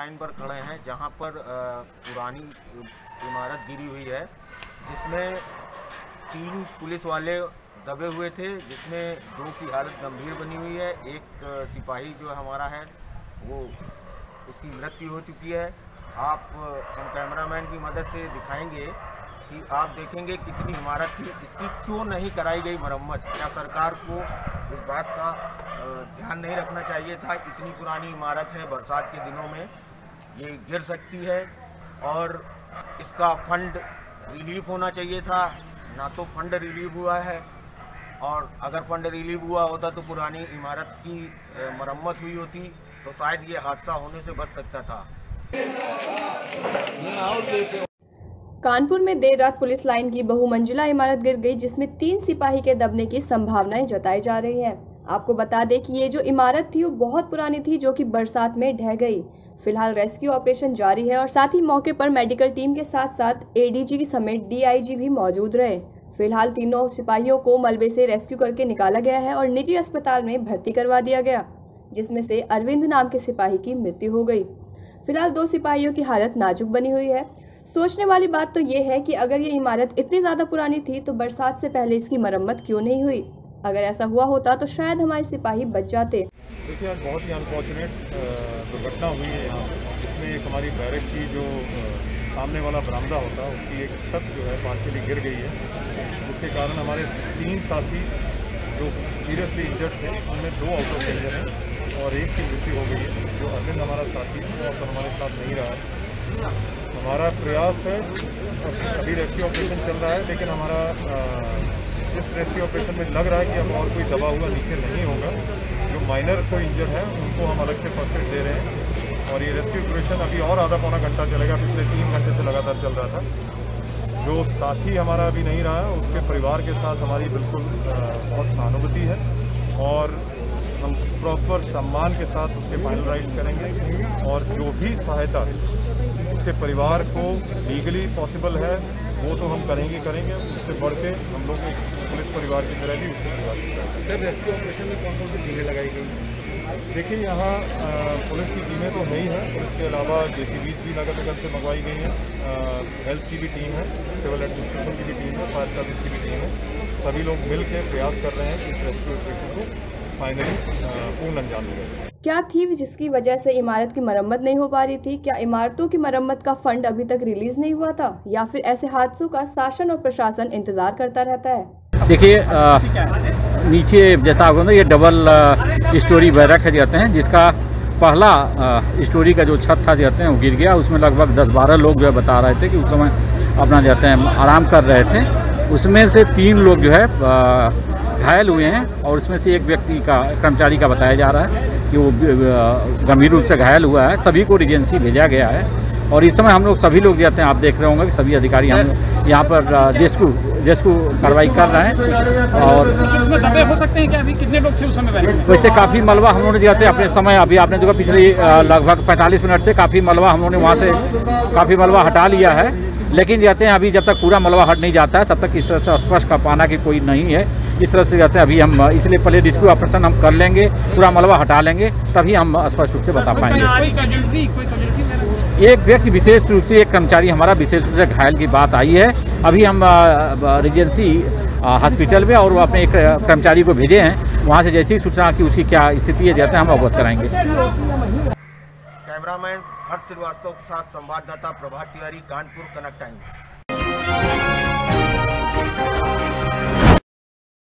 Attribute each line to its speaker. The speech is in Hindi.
Speaker 1: टाइम पर खड़े हैं जहां पर पुरानी इमारत गिरी हुई है, जिसमें 3 पुलिस वाले दबे हुए थे, जिसमें 2 की हालत गंभीर बनी हुई है। एक सिपाही जो हमारा है वो उसकी मृत्यु हो चुकी है। आप हम कैमरामैन की मदद से दिखाएंगे कि आप देखेंगे कितनी इमारत थी, इसकी क्यों नहीं कराई गई मरम्मत। क्या सरकार को इस बात का ध्यान नहीं रखना चाहिए था? इतनी पुरानी इमारत है, बरसात के दिनों में ये गिर सकती है और इसका फंड रिलीफ होना चाहिए था। ना तो फंड रिलीव हुआ है, और अगर फंड रिलीव हुआ होता तो पुरानी इमारत की मरम्मत हुई होती तो शायद ये हादसा होने से बच सकता था।
Speaker 2: कानपुर में देर रात पुलिस लाइन की बहुमंजिला इमारत गिर गई, जिसमें 3 सिपाही के दबने की संभावनाएं जताई जा रही हैं। आपको बता दें कि ये जो इमारत थी वो बहुत पुरानी थी, जो कि बरसात में ढह गई। फिलहाल रेस्क्यू ऑपरेशन जारी है और साथ ही मौके पर मेडिकल टीम के साथ साथ एडीजी समेत डीआईजी भी मौजूद रहे। फिलहाल तीनों सिपाहियों को मलबे से रेस्क्यू करके निकाला गया है और निजी अस्पताल में भर्ती करवा दिया गया, जिसमें से अरविंद नाम के सिपाही की मृत्यु हो गई। फिलहाल 2 सिपाहियों की हालत नाजुक बनी हुई है। सोचने वाली बात तो ये है कि अगर ये इमारत इतनी ज़्यादा पुरानी थी तो बरसात से पहले इसकी मरम्मत क्यों नहीं हुई? अगर ऐसा हुआ होता तो शायद हमारे सिपाही बच जाते।
Speaker 3: देखिए, आज बहुत ही अनफॉर्चुनेट दुर्घटना हुई है यहाँ, जिसमें एक हमारी बैरक की जो सामने वाला बरामदा होता है उसकी एक छत जो है पार्शियली गिर गई है, जिसके कारण हमारे 3 साथी जो सीरियसली इंजर्ड थे उनमें 2 आउट ऑफ डेंजर हैं और 1 की मृत्यु हो गई है। जो अरविंद हमारा साथी है वो तो हमारे साथ नहीं रहा। हमारा प्रयास है, अभी रेस्क्यू ऑपरेशन चल रहा है, लेकिन हमारा इस रेस्क्यू ऑपरेशन में लग रहा है कि अब और कोई दबा हुआ नीचे नहीं होगा। जो माइनर कोई इंजर्ड है उनको हम अलग से फर्स्ट एड दे रहे हैं और ये रेस्क्यू ऑपरेशन अभी और आधा पौना घंटा चलेगा। पिछले 3 घंटे से लगातार चल रहा था। जो साथी हमारा अभी नहीं रहा है उसके परिवार के साथ हमारी बिल्कुल बहुत सहानुभूति है और हम प्रॉपर सम्मान के साथ उसके फाइनल राइट्स करेंगे और जो भी सहायता उसके परिवार को लीगली पॉसिबल है वो तो हम करेंगे। उससे बढ़ के हम लोग पुलिस परिवार की तरह भी उसकी परिवार की तरह।
Speaker 4: सर, रेस्क्यू ऑपरेशन में कौन कौन सी टीमें लगाई गई?
Speaker 3: देखिए, यहाँ पुलिस की टीमें तो नहीं हैं, पुलिस के अलावा JCBs भी नगर निगम से मंगवाई गई हैं, हेल्थ की भी टीम है, सिविल एडमिनिस्ट्रेशन की भी टीम है, फायर सर्विस की भी टीम है। सभी लोग मिल के प्रयास कर रहे हैं कि इस रेस्क्यू ऑपरेशन को फाइनली पूर्ण अंजाम दें।
Speaker 2: क्या थी जिसकी वजह से इमारत की मरम्मत नहीं हो पा रही थी? क्या इमारतों की मरम्मत का फंड अभी तक रिलीज नहीं हुआ था, या फिर ऐसे हादसों का शासन और प्रशासन इंतजार करता रहता है?
Speaker 5: देखिए, नीचे जैसा होगा ना, ये डबल स्टोरी बैरक है कहते हैं, जिसका पहला स्टोरी का जो छत था कहते हैं वो गिर गया। उसमें लगभग 10-12 लोग जो है बता रहे थे कि उस समय अपना कहते हैं आराम कर रहे थे। उसमें से 3 लोग जो है घायल हुए हैं और उसमें से एक व्यक्ति का कर्मचारी का बताया जा रहा है कि वो गंभीर रूप से घायल हुआ है। सभी को रिजेंसी भेजा गया है और इस समय हम लोग सभी लोग जाते हैं, आप देख रहे होंगे कि सभी अधिकारी हम यहाँ पर रेस्क्यू कार्रवाई कर रहे हैं। और
Speaker 4: उसमें दबे हो सकते हैं क्या? अभी कितने लोग थे उस समय?
Speaker 5: वैसे काफ़ी मलबा हम लोगों ने जाते हैं अपने समय, अभी आपने जो पिछले लगभग 45 मिनट से काफ़ी मलबा हम लोगों ने वहाँ से काफ़ी मलबा हटा लिया है, लेकिन जाते हैं अभी जब तक पूरा मलबा हट नहीं जाता है तब तक इस तरह से स्पष्ट कर पाना कि कोई नहीं है। इस तरह से जाते हैं अभी हम, इसलिए पहले रेस्क्यू ऑपरेशन हम कर लेंगे, पूरा मलबा हटा लेंगे, तभी हम स्पष्ट रूप से बता पाएंगे। एक व्यक्ति विशेष रूप से, एक कर्मचारी हमारा विशेष रूप से घायल की बात आई है। अभी हम रिजेंसी हॉस्पिटल में और अपने एक कर्मचारी को भेजे हैं, वहाँ से जैसी सूचना की उसकी क्या स्थिति है जाते हैं हम अवगत कराएंगे।
Speaker 1: कैमरामैन हर्ष श्रीवास्तव के साथ संवाददाता प्रभात तिवारी, कानपुर कनक टाइम्स।